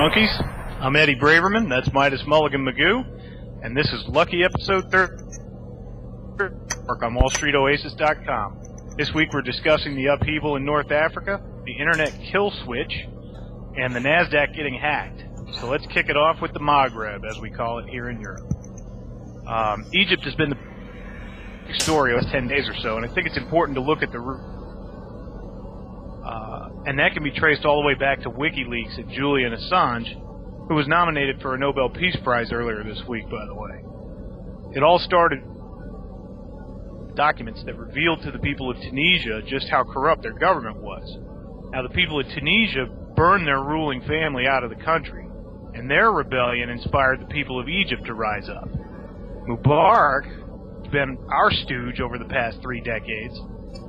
monkeys. I'm Eddie Braverman, that's Midas Mulligan Magoo, and this is Lucky Episode 30 on WallStreetOasis.com. This week we're discussing the upheaval in North Africa, the internet kill switch, and the NASDAQ getting hacked. So let's kick it off with the Maghreb, as we call it here in Europe. Egypt has been the big story of the last 10 days or so, and I think it's important to look at the root. And that can be traced all the way back to WikiLeaks and Julian Assange, who was nominated for a Nobel Peace Prize earlier this week, by the way. It all started with documents that revealed to the people of Tunisia just how corrupt their government was. Now, the people of Tunisia burned their ruling family out of the country, and their rebellion inspired the people of Egypt to rise up. Mubarak, who's been our stooge over the past 3 decades,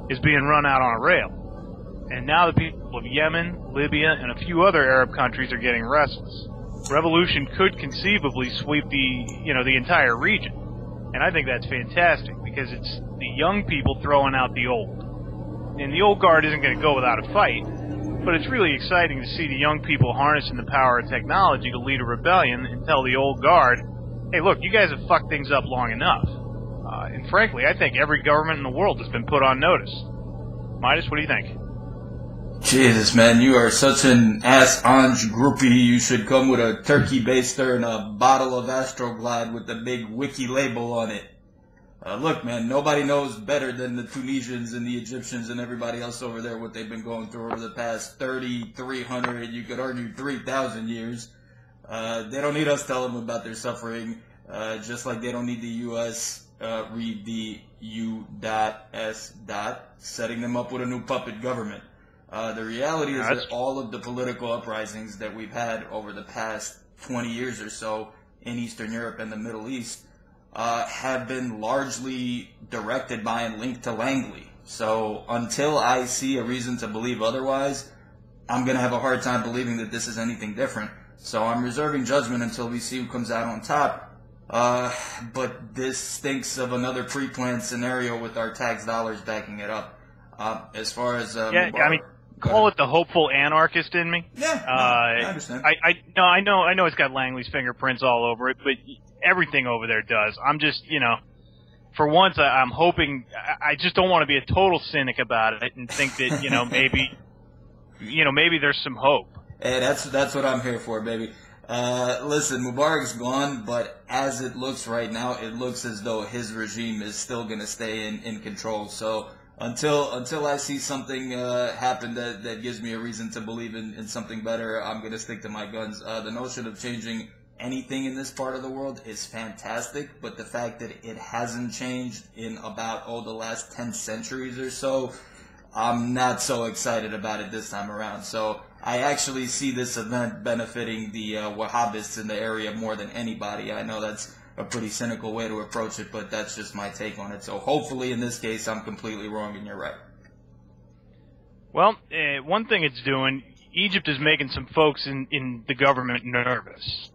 is being run out on a rail. And now the people of Yemen, Libya, and a few other Arab countries are getting restless. Revolution could conceivably sweep the entire region. And I think that's fantastic, because it's the young people throwing out the old. And the old guard isn't going to go without a fight, but it's really exciting to see the young people harnessing the power of technology to lead a rebellion and tell the old guard, hey, look, you guys have fucked things up long enough. And frankly, I think every government in the world has been put on notice. Midas, what do you think? Jesus, man, you are such an Assange groupie. You should come with a turkey baster and a bottle of Astroglide with the big wiki label on it. Look, man, nobody knows better than the Tunisians and the Egyptians and everybody else over there what they've been going through over the past 30, 300, you could argue 3,000 years. They don't need us telling them about their suffering, just like they don't need the U.S. Read the U.S. setting them up with a new puppet government. The reality is that all of the political uprisings that we've had over the past 20 years or so in Eastern Europe and the Middle East have been largely directed by and linked to Langley. So until I see a reason to believe otherwise, I'm going to have a hard time believing that this is anything different. So I'm reserving judgment until we see who comes out on top. But this stinks of another pre-planned scenario with our tax dollars backing it up. As far as call it the hopeful anarchist in me. Yeah, I understand. I know it's got Langley's fingerprints all over it, but everything over there does. I'm just, for once, I'm hoping. I just don't want to be a total cynic about it and think that maybe there's some hope. Hey, that's what I'm here for, baby. Listen, Mubarak's gone, but as it looks right now, it looks as though his regime is still going to stay in control. So until I see something happen that gives me a reason to believe in something better, I'm going to stick to my guns. The notion of changing anything in this part of the world is fantastic, but the fact that it hasn't changed in about, the last 10 centuries or so, I'm not so excited about it this time around. So I actually see this event benefiting the Wahhabists in the area more than anybody. I know that's a pretty cynical way to approach it, but that's just my take on it. So hopefully in this case I'm completely wrong and you're right. Well, one thing it's doing, Egypt is making some folks in the government nervous.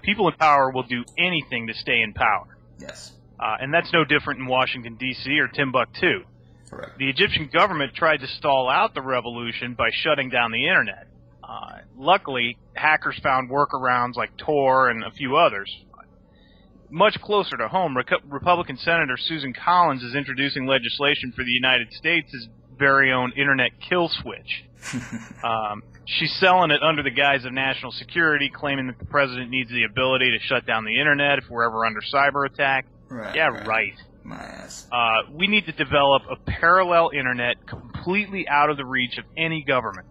People in power will do anything to stay in power. Yes. And that's no different in Washington, D.C. or Timbuktu. Correct. The Egyptian government tried to stall out the revolution by shutting down the internet. Luckily, hackers found workarounds like Tor and a few others. Much closer to home, Republican Senator Susan Collins is introducing legislation for the United States' very own internet kill switch. She's selling it under the guise of national security, claiming that the president needs the ability to shut down the internet if we're ever under cyber attack. Right. My ass. We need to develop a parallel internet completely out of the reach of any government.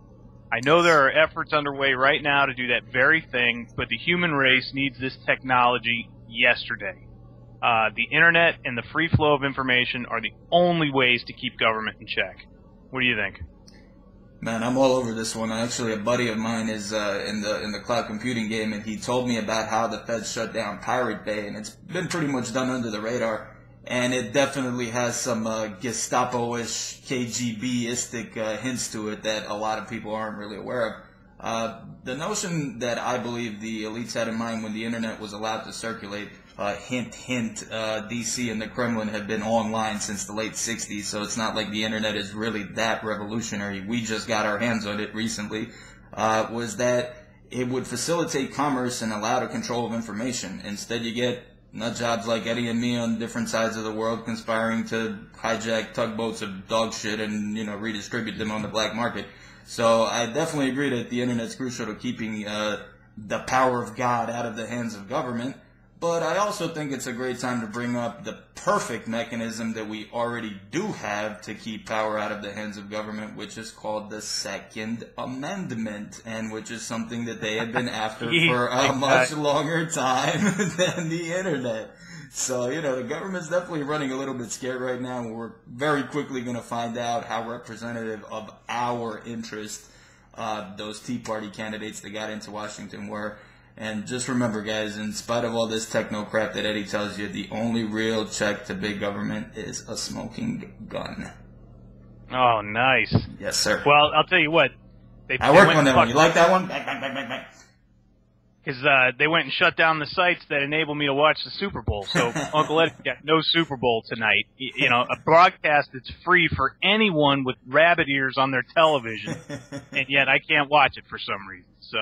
I know there are efforts underway right now to do that very thing, but the human race needs this technology yesterday. The internet and the free flow of information are the only ways to keep government in check. What do you think? Man, I'm all over this one. Actually, a buddy of mine is in the cloud computing game, and he told me about how the Feds shut down Pirate Bay, and it's been pretty much done under the radar. And it definitely has some Gestapo-ish, KGB-istic hints to it that a lot of people aren't really aware of. The notion that I believe the elites had in mind when the internet was allowed to circulate, hint, hint, DC and the Kremlin have been online since the late 60s, so it's not like the internet is really that revolutionary. We just got our hands on it recently, was that it would facilitate commerce and allow the control of information. Instead, you get nut jobs like Eddie and me on different sides of the world conspiring to hijack tugboats of dog shit and, redistribute them on the black market. So I definitely agree that the internet's crucial to keeping the power of God out of the hands of government. But I also think it's a great time to bring up the perfect mechanism that we already do have to keep power out of the hands of government, which is called the Second Amendment, and which is something that they have been after for a much longer time than the internet. So, the government's definitely running a little bit scared right now, and we're very quickly going to find out how representative of our interest those Tea Party candidates that got into Washington were. And just remember, guys, in spite of all this techno crap that Eddie tells you, the only real check to big government is a smoking gun. Oh, nice. Yes, sir. Well, I'll tell you what. I worked on that one. You like that one? Bang, bang, bang, bang, bang. Because they went and shut down the sites that enable me to watch the Super Bowl. So Uncle Eddie got no Super Bowl tonight. A broadcast that's free for anyone with rabbit ears on their television, and yet I can't watch it for some reason. So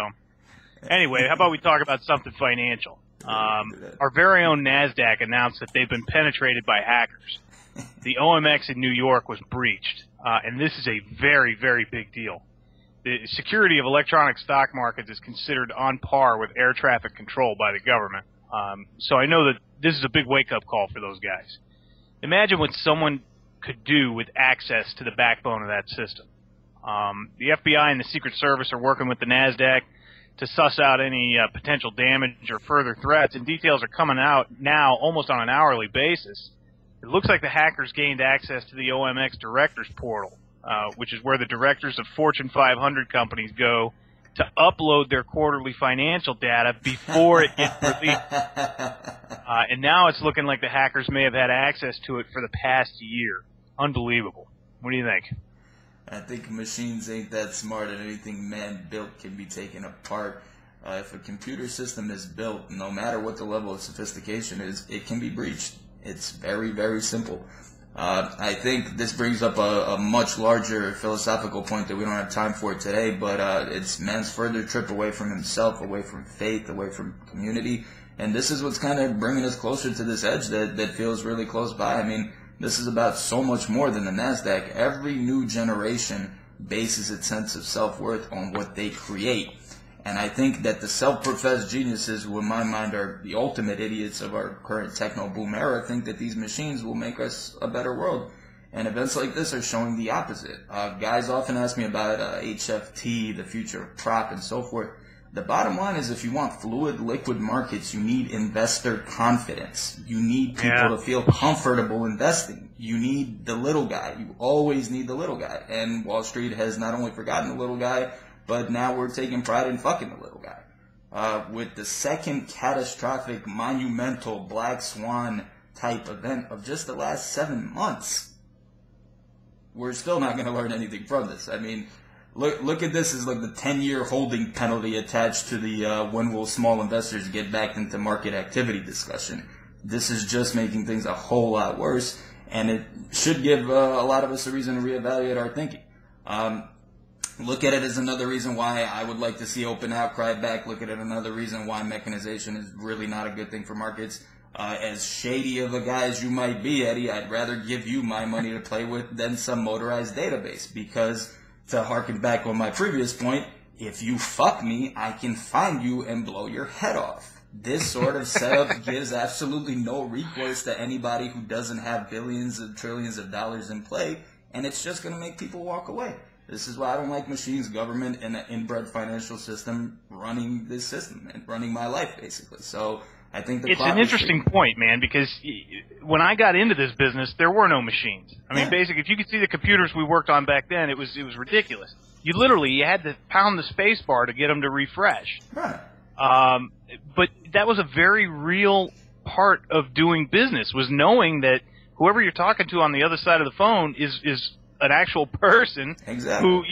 anyway, how about we talk about something financial? Our very own NASDAQ announced that they've been penetrated by hackers. The OMX in New York was breached, and this is a very, very big deal. The security of electronic stock markets is considered on par with air traffic control by the government. So I know that this is a big wake-up call for those guys. Imagine what someone could do with access to the backbone of that system. The FBI and the Secret Service are working with the NASDAQ to suss out any potential damage or further threats, and details are coming out now almost on an hourly basis. It looks like the hackers gained access to the OMX Directors Portal, which is where the directors of Fortune 500 companies go to upload their quarterly financial data before it gets released. And now it's looking like the hackers may have had access to it for the past year. Unbelievable. What do you think? I think machines ain't that smart, and anything man-built can be taken apart. If a computer system is built, no matter what the level of sophistication is, it can be breached. It's very, very simple. I think this brings up a much larger philosophical point that we don't have time for today, but it's man's further trip away from himself, away from faith, away from community, and this is what's kind of bringing us closer to this edge that feels really close by. I mean, this is about so much more than the NASDAQ. Every new generation bases its sense of self-worth on what they create. And I think that the self-professed geniuses, who in my mind are the ultimate idiots of our current techno-boom era, think that these machines will make us a better world. And events like this are showing the opposite. Guys often ask me about HFT, the future of prop, and so forth. The bottom line is, if you want fluid, liquid markets, you need investor confidence. You need people to feel comfortable investing. You need the little guy. You always need the little guy. And Wall Street has not only forgotten the little guy, but now we're taking pride in fucking the little guy. With the second catastrophic, monumental, black swan type event of just the last 7 months, we're still not going to learn anything from this. I mean, look at this as like the 10-year holding penalty attached to the when will small investors get back into market activity discussion. This is just making things a whole lot worse, and it should give a lot of us a reason to reevaluate our thinking. Look at it as another reason why I would like to see open outcry back. Look at it another reason why mechanization is really not a good thing for markets. As shady of a guy as you might be, Eddie, I'd rather give you my money to play with than some motorized database, because, to harken back on my previous point, if you fuck me, I can find you and blow your head off. This sort of setup gives absolutely no recourse to anybody who doesn't have billions and trillions of dollars in play, and it's just going to make people walk away. This is why I don't like machines, government, and an inbred financial system running this system and running my life, basically. So I think it's an interesting point, man, because when I got into this business, there were no machines. I mean, basically, if you could see the computers we worked on back then, it was ridiculous. You had to pound the space bar to get them to refresh. Right. But that was a very real part of doing business, was knowing that whoever you're talking to on the other side of the phone is an actual person who,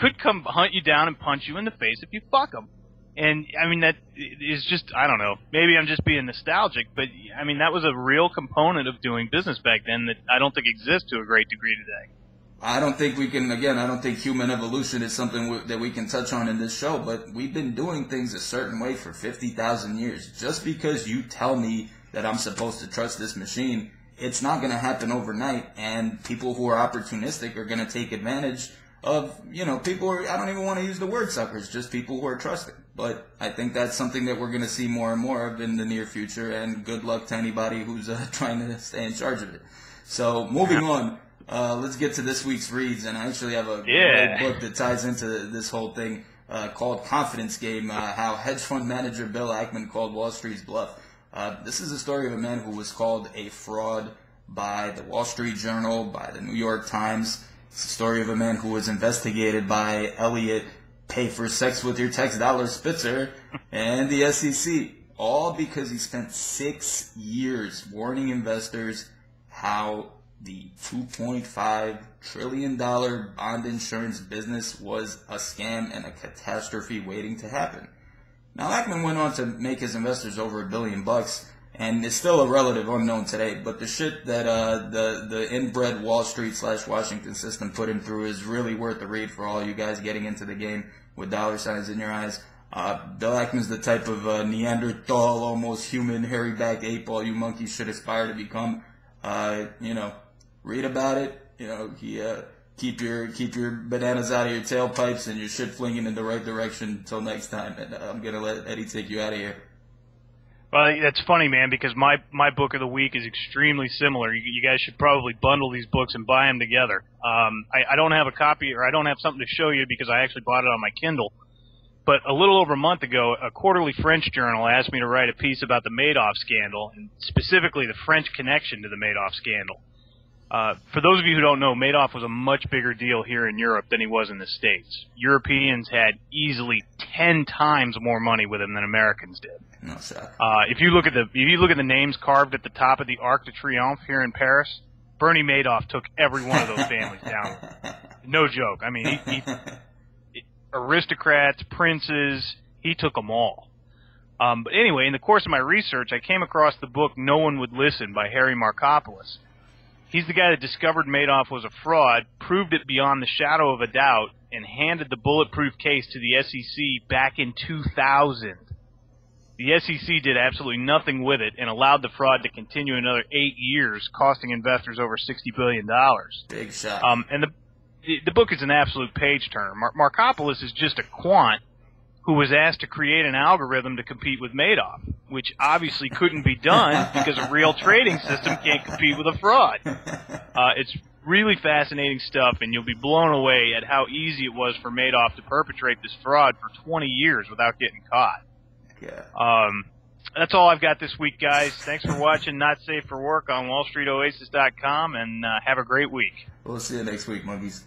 could come hunt you down and punch you in the face if you fuck them. And, I mean, that is just, I don't know, maybe I'm just being nostalgic, but, I mean, that was a real component of doing business back then that I don't think exists to a great degree today. I don't think we can, again, I don't think human evolution is something that we can touch on in this show, but we've been doing things a certain way for 50,000 years. Just because you tell me that I'm supposed to trust this machine, it's not going to happen overnight, and people who are opportunistic are going to take advantage of, people who are, I don't even want to use the word suckers, just people who are trusted. But I think that's something that we're going to see more and more of in the near future, and good luck to anybody who's trying to stay in charge of it. So, moving on. Let's get to this week's reads, and I actually have a great book that ties into this whole thing called Confidence Game, how hedge fund manager Bill Ackman called Wall Street's bluff. This is a story of a man who was called a fraud by the Wall Street Journal, by the New York Times. It's a story of a man who was investigated by Elliot Pay for Sex with Your Text Dollar Spitzer and the SEC, all because he spent 6 years warning investors how the $2.5 trillion bond insurance business was a scam and a catastrophe waiting to happen. Now, Ackman went on to make his investors over $1 billion, and is still a relative unknown today, but the shit that the inbred Wall Street / Washington system put him through is really worth the read for all you guys getting into the game with dollar signs in your eyes. Bill Ackman's the type of Neanderthal, almost human, hairy-backed ape all you monkeys should aspire to become. Read about it. Keep your bananas out of your tailpipes and your shit flinging in the right direction until next time. And I'm gonna let Eddie take you out of here. Well, that's funny, man, because my book of the week is extremely similar. You guys should probably bundle these books and buy them together. I don't have a copy, or I don't have something to show you because I actually bought it on my Kindle. But a little over a month ago, a quarterly French journal asked me to write a piece about the Madoff scandal, and specifically the French connection to the Madoff scandal. For those of you who don't know, Madoff was a much bigger deal here in Europe than he was in the States. Europeans had easily 10 times more money with him than Americans did. No shot. If you look at the names carved at the top of the Arc de Triomphe here in Paris, Bernie Madoff took every one of those families down. No joke. I mean, he aristocrats, princes, he took them all. But anyway, in the course of my research, I came across the book No One Would Listen by Harry Markopolos. He's the guy that discovered Madoff was a fraud, proved it beyond the shadow of a doubt, and handed the bulletproof case to the SEC back in 2000. The SEC did absolutely nothing with it and allowed the fraud to continue another 8 years, costing investors over $60 billion. Big shot. And the book is an absolute page-turner. Markopolos is just a quant who was asked to create an algorithm to compete with Madoff, which obviously couldn't be done because a real trading system can't compete with a fraud. It's really fascinating stuff, and you'll be blown away at how easy it was for Madoff to perpetrate this fraud for 20 years without getting caught. Yeah. That's all I've got this week, guys. Thanks for watching Not Safe for Work on WallStreetOasis.com, and have a great week. We'll see you next week, monkeys.